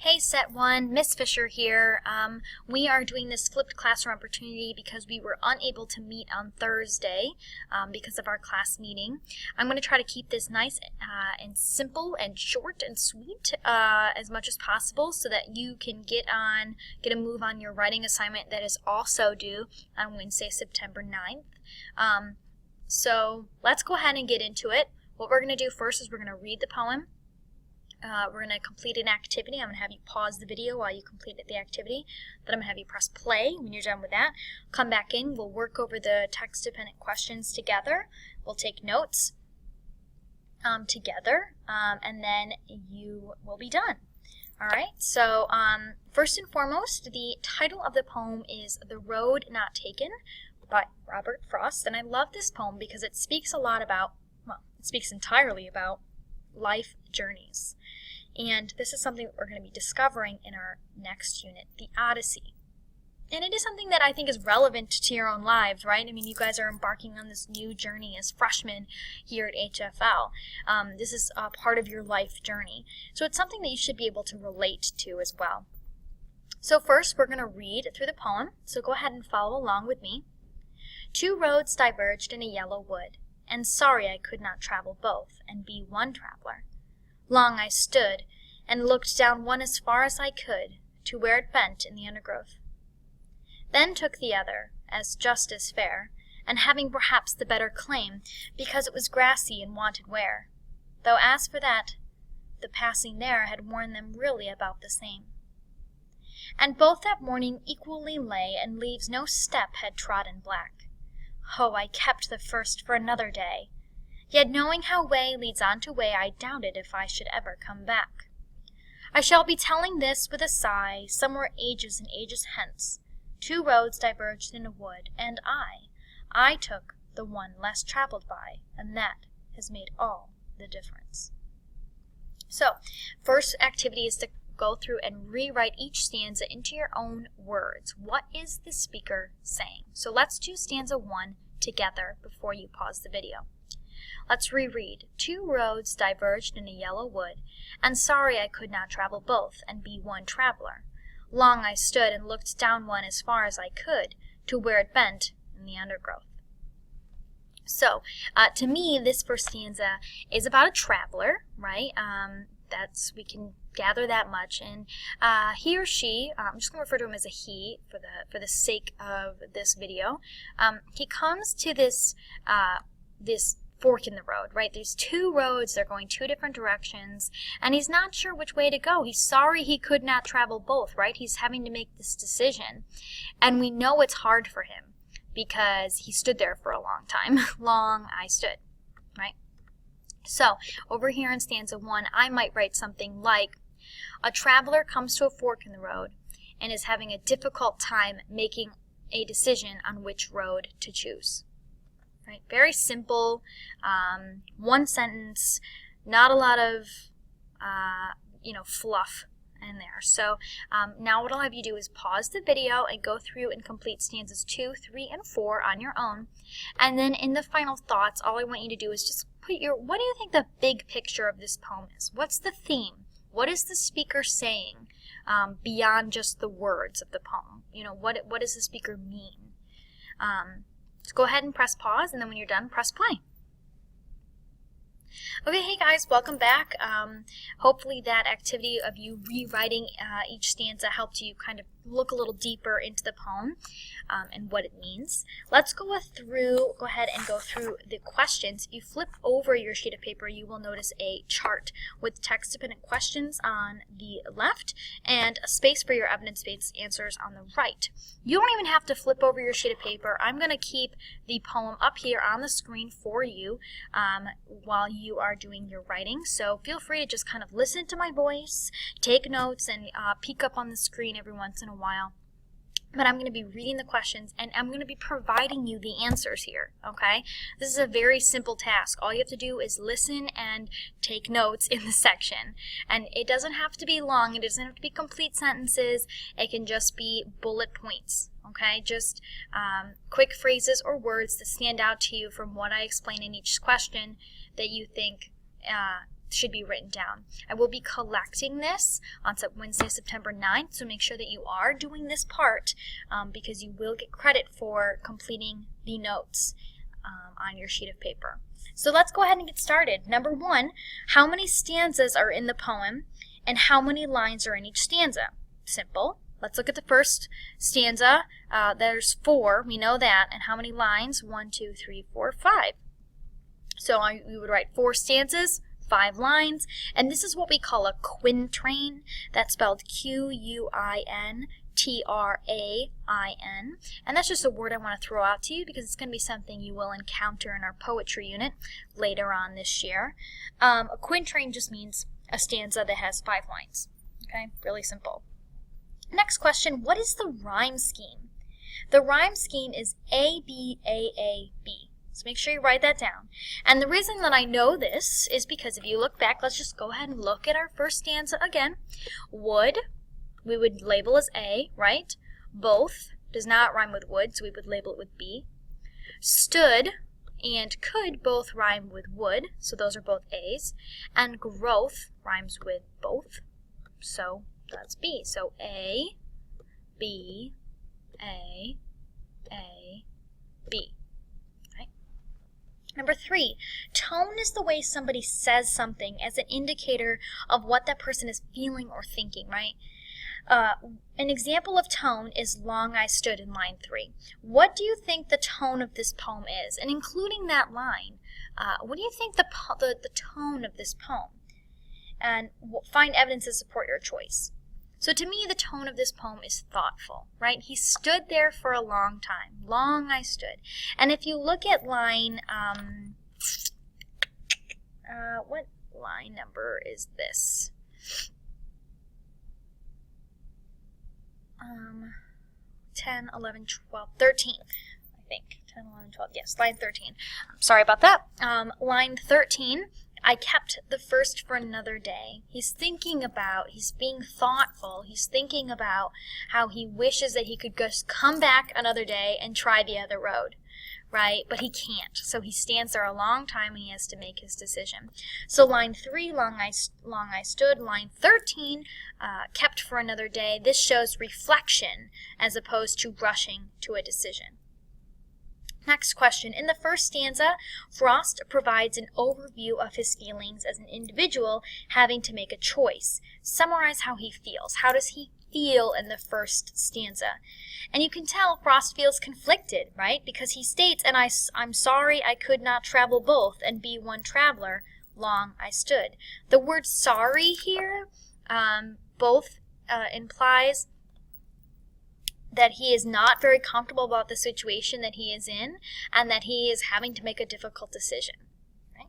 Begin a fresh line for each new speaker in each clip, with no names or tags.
Hey Set 1, Miss Fisher here. We are doing this flipped classroom opportunity because we were unable to meet on Thursday because of our class meeting. I'm going to try to keep this nice and simple and short and sweet as much as possible so that you can get a move on your writing assignment that is also due on Wednesday, September 9th. So let's go ahead and get into it. What we're going to do first is we're going to read the poem. We're going to complete an activity. I'm going to have you pause the video while you complete the activity. Then I'm going to have you press play when you're done with that. Come back in. We'll work over the text-dependent questions together. We'll take notes together, and then you will be done. All right, so first and foremost, the title of the poem is The Road Not Taken by Robert Frost. And I love this poem because it speaks a lot about, well, it speaks entirely about life journeys. And this is something that we're going to be discovering in our next unit, the Odyssey. And it is something that I think is relevant to your own lives, right? I mean, you guys are embarking on this new journey as freshmen here at HFL. This is a part of your life journey. So it's something that you should be able to relate to as well. So first, we're going to read through the poem. So go ahead and follow along with me. Two roads diverged in a yellow wood, and sorry I could not travel both and be one traveler. Long I stood and looked down one as far as I could to where it bent in the undergrowth. Then took the other, as just as fair, and having perhaps the better claim, because it was grassy and wanted wear, though as for that, the passing there had worn them really about the same. And both that morning equally lay, and leaves no step had trodden black. Oh, I kept the first for another day. Yet knowing how way leads on to way, I doubted if I should ever come back. I shall be telling this with a sigh, somewhere ages and ages hence. Two roads diverged in a wood, and I took the one less traveled by, and that has made all the difference. So, first activity is to go through and rewrite each stanza into your own words. What is the speaker saying? So let's do stanza 1 together before you pause the video. Let's reread. Two roads diverged in a yellow wood, and sorry I could not travel both and be one traveler. Long I stood and looked down one as far as I could to where it bent in the undergrowth. So, to me, this first stanza is about a traveler, right? We can gather that much, and he or she, I'm just going to refer to him as a he for the sake of this video. He comes to this fork in the road, right? There's two roads, they're going two different directions, and he's not sure which way to go. He's sorry he could not travel both, right? He's having to make this decision, and we know it's hard for him because he stood there for a long time. Long I stood, right? So, over here in stanza 1, I might write something like, a traveler comes to a fork in the road and is having a difficult time making a decision on which road to choose. Right? Very simple, one sentence, not a lot of, fluff in there. So now what I'll have you do is pause the video and go through and complete stanzas 2, 3, and 4 on your own. And then in the final thoughts, all I want you to do is just put what do you think the big picture of this poem is? What's the theme? What is the speaker saying beyond just the words of the poem? What does the speaker mean? So go ahead and press pause, and then when you're done, press play. Okay, hey guys, welcome back. Hopefully that activity of you rewriting each stanza helped you kind of look a little deeper into the poem and what it means. Let's go ahead and go through the questions. If you flip over your sheet of paper, you will notice a chart with text-dependent questions on the left and a space for your evidence-based answers on the right. You don't even have to flip over your sheet of paper. I'm going to keep the poem up here on the screen for you while you are doing your writing. So feel free to just kind of listen to my voice, take notes, and peek up on the screen every once in a while. But I'm going to be reading the questions, and I'm going to be providing you the answers here, okay? This is a very simple task. All you have to do is listen and take notes in the section. And it doesn't have to be long. It doesn't have to be complete sentences. It can just be bullet points, okay? Just quick phrases or words that stand out to you from what I explain in each question that you think should be written down. I will be collecting this on Wednesday, September 9th, so make sure that you are doing this part because you will get credit for completing the notes on your sheet of paper. So let's go ahead and get started. Number 1, how many stanzas are in the poem and how many lines are in each stanza? Simple. Let's look at the first stanza. There's 4, we know that. And how many lines? 1, 2, 3, 4, 5. So we would write 4 stanzas, 5 lines, and this is what we call a quintrain. That's spelled Quintrain, and that's just a word I want to throw out to you because it's going to be something you will encounter in our poetry unit later on this year. A quintrain just means a stanza that has 5 lines. Okay, really simple. Next question, what is the rhyme scheme? The rhyme scheme is A-B-A-A-B. So make sure you write that down. And the reason that I know this is because if you look back, let's just go ahead and look at our first stanza again. Would, we would label as A, right? Both does not rhyme with would, so we would label it with B. Stood and could both rhyme with would, so those are both A's. And growth rhymes with both, so that's B. So A, B, A, B. Right? Number 3, tone is the way somebody says something as an indicator of what that person is feeling or thinking, right? An example of tone is Long I Stood in line 3. What do you think the tone of this poem is? And including that line, what do you think the tone of this poem? And find evidence to support your choice. So to me, the tone of this poem is thoughtful, right? He stood there for a long time. Long I stood. And if you look at line, what line number is this? 10, 11, 12, 13, I think. 10, 11, 12, yes, line 13. Sorry about that. Line 13, I kept the first for another day. He's being thoughtful. He's thinking about how he wishes that he could just come back another day and try the other road, right? But he can't. So he stands there a long time and he has to make his decision. So line 3, long I stood. Line 13, kept for another day. This shows reflection as opposed to rushing to a decision. Next question. In the first stanza, Frost provides an overview of his feelings as an individual having to make a choice. Summarize how he feels. How does he feel in the first stanza? And you can tell Frost feels conflicted, right? Because he states, and I'm sorry I could not travel both and be one traveler. Long I stood. The word sorry here both implies that he is not very comfortable about the situation that he is in and that he is having to make a difficult decision. Right?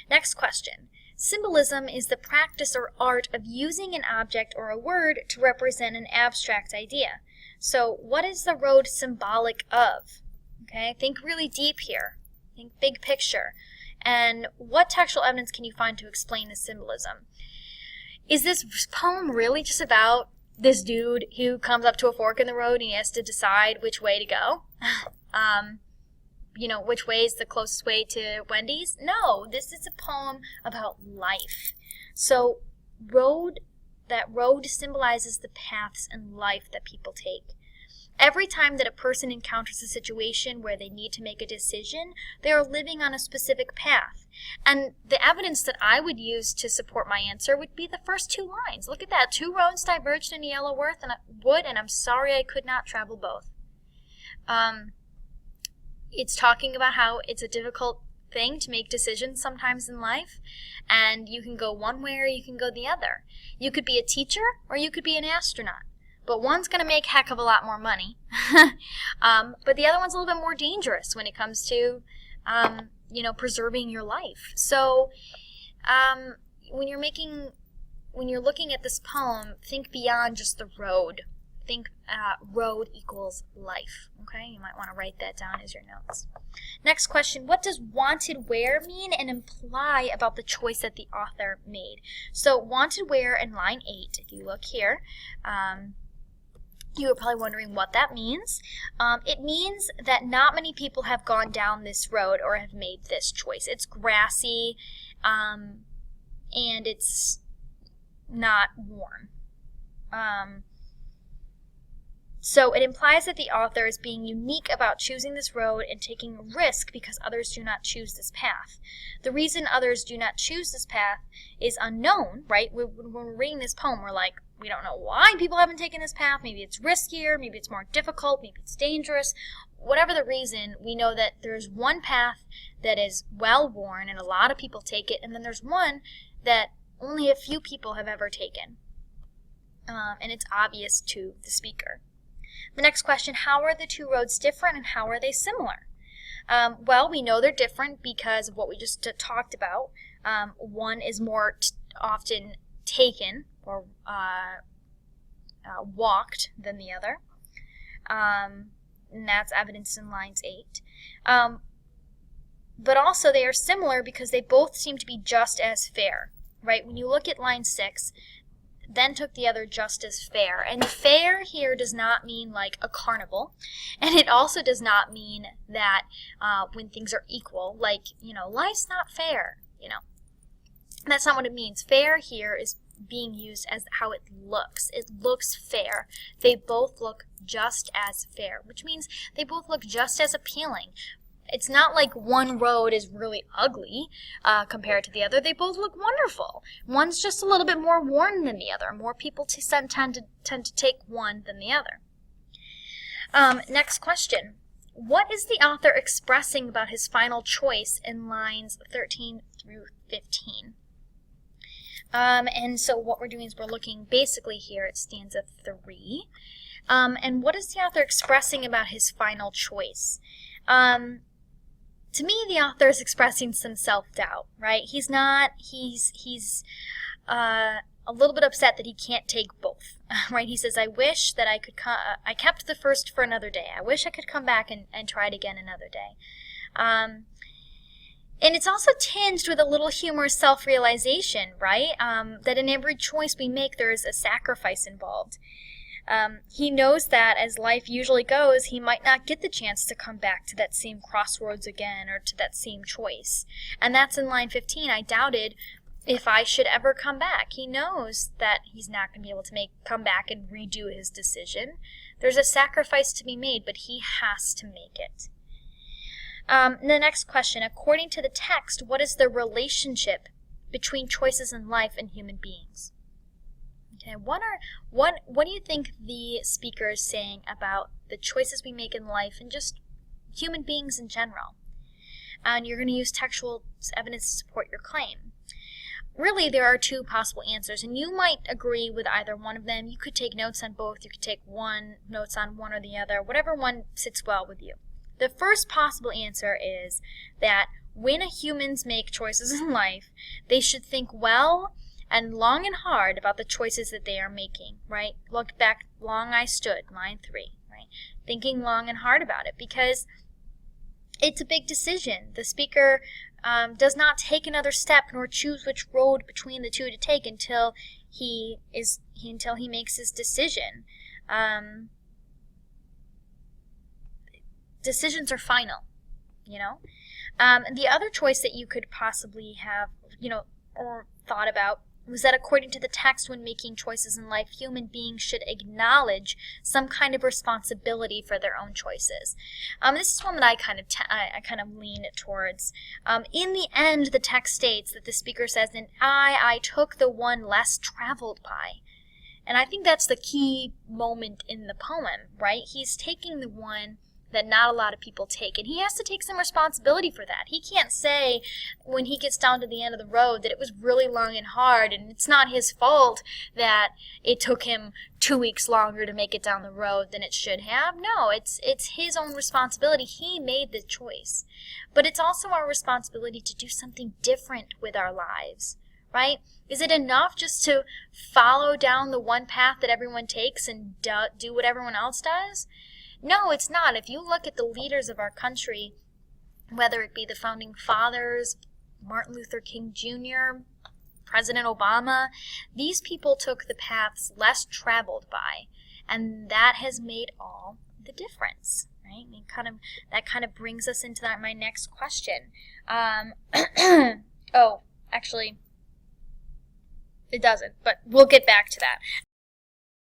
Next question. Symbolism is the practice or art of using an object or a word to represent an abstract idea. So what is the road symbolic of? Okay, think really deep here. Think big picture. And what textual evidence can you find to explain the symbolism? Is this poem really just about this dude who comes up to a fork in the road and he has to decide which way to go? Which way is the closest way to Wendy's? No, this is a poem about life. So that road symbolizes the paths in life that people take. Every time that a person encounters a situation where they need to make a decision, they are living on a specific path. And the evidence that I would use to support my answer would be the first 2 lines. Look at that. 2 roads diverged in a yellow wood, and I'm sorry I could not travel both. It's talking about how it's a difficult thing to make decisions sometimes in life, and you can go one way or you can go the other. You could be a teacher or you could be an astronaut. But one's going to make heck of a lot more money. But the other one's a little bit more dangerous when it comes to, preserving your life. So when you're looking at this poem, think beyond just the road. Think road equals life. Okay, you might want to write that down as your notes. Next question, what does wanted where mean and imply about the choice that the author made? So wanted where in line 8, if you look here, you are probably wondering what that means. It means that not many people have gone down this road or have made this choice. It's grassy. and it's not worn. So it implies that the author is being unique about choosing this road and taking a risk because others do not choose this path. The reason others do not choose this path is unknown, right? When we're reading this poem, we're like, we don't know why people haven't taken this path. Maybe it's riskier, maybe it's more difficult, maybe it's dangerous. Whatever the reason, we know that there's one path that is well-worn and a lot of people take it, and then there's one that only a few people have ever taken. And it's obvious to the speaker. The next question, how are the two roads different and how are they similar? Well, we know they're different because of what we just talked about. One is more often taken or walked than the other. And that's evidenced in lines 8. But also they are similar because they both seem to be just as fair, right? When you look at line 6, then took the other just as fair. And fair here does not mean like a carnival. And it also does not mean that when things are equal, like, life's not fair, That's not what it means. Fair here is being used as how it looks. It looks fair. They both look just as fair, which means they both look just as appealing. It's not like one road is really ugly compared to the other. They both look wonderful. One's just a little bit more worn than the other. More people tend to take one than the other. Next question. What is the author expressing about his final choice in lines 13 through 15? And so what we're doing is we're looking basically here at stanza 3. And what is the author expressing about his final choice? To me, the author is expressing some self-doubt, right? He's a little bit upset that he can't take both, right? He says, I wish that I kept the first for another day. I wish I could come back and try it again another day. And it's also tinged with a little humorous self-realization, right? That in every choice we make, there is a sacrifice involved. He knows that as life usually goes, he might not get the chance to come back to that same crossroads again or to that same choice. And that's in line 15. I doubted if I should ever come back. He knows that he's not going to be able to come back and redo his decision. There's a sacrifice to be made, but he has to make it. The next question, according to the text, what is the relationship between choices in life and human beings? Okay, what do you think the speaker is saying about the choices we make in life and just human beings in general? And you're going to use textual evidence to support your claim. Really, there are two possible answers, and you might agree with either one of them. You could take notes on both. You could take notes on one or the other, whatever one sits well with you. The first possible answer is that when humans make choices in life, they should think well and long and hard about the choices that they are making, right? Look back, long I stood, line 3, right? Thinking long and hard about it because it's a big decision. The speaker does not take another step nor choose which road between the two to take until he makes his decision. Decisions are final, The other choice that you could possibly have, or thought about was that according to the text, when making choices in life, human beings should acknowledge some kind of responsibility for their own choices. This is one that I kind of lean towards. In the end, the text states that the speaker says, and I took the one less traveled by. And I think that's the key moment in the poem, right? He's taking the one that not a lot of people take. And he has to take some responsibility for that. He can't say when he gets down to the end of the road that it was really long and hard and it's not his fault that it took him 2 weeks longer to make it down the road than it should have. No, it's his own responsibility. He made the choice. But it's also our responsibility to do something different with our lives, right? Is it enough just to follow down the one path that everyone takes and do what everyone else does? No, it's not. If you look at the leaders of our country, whether it be the founding fathers, Martin Luther King Jr., President Obama, these people took the paths less traveled by, and that has made all the difference, right? And that kind of brings us into my next question. It doesn't, but we'll get back to that.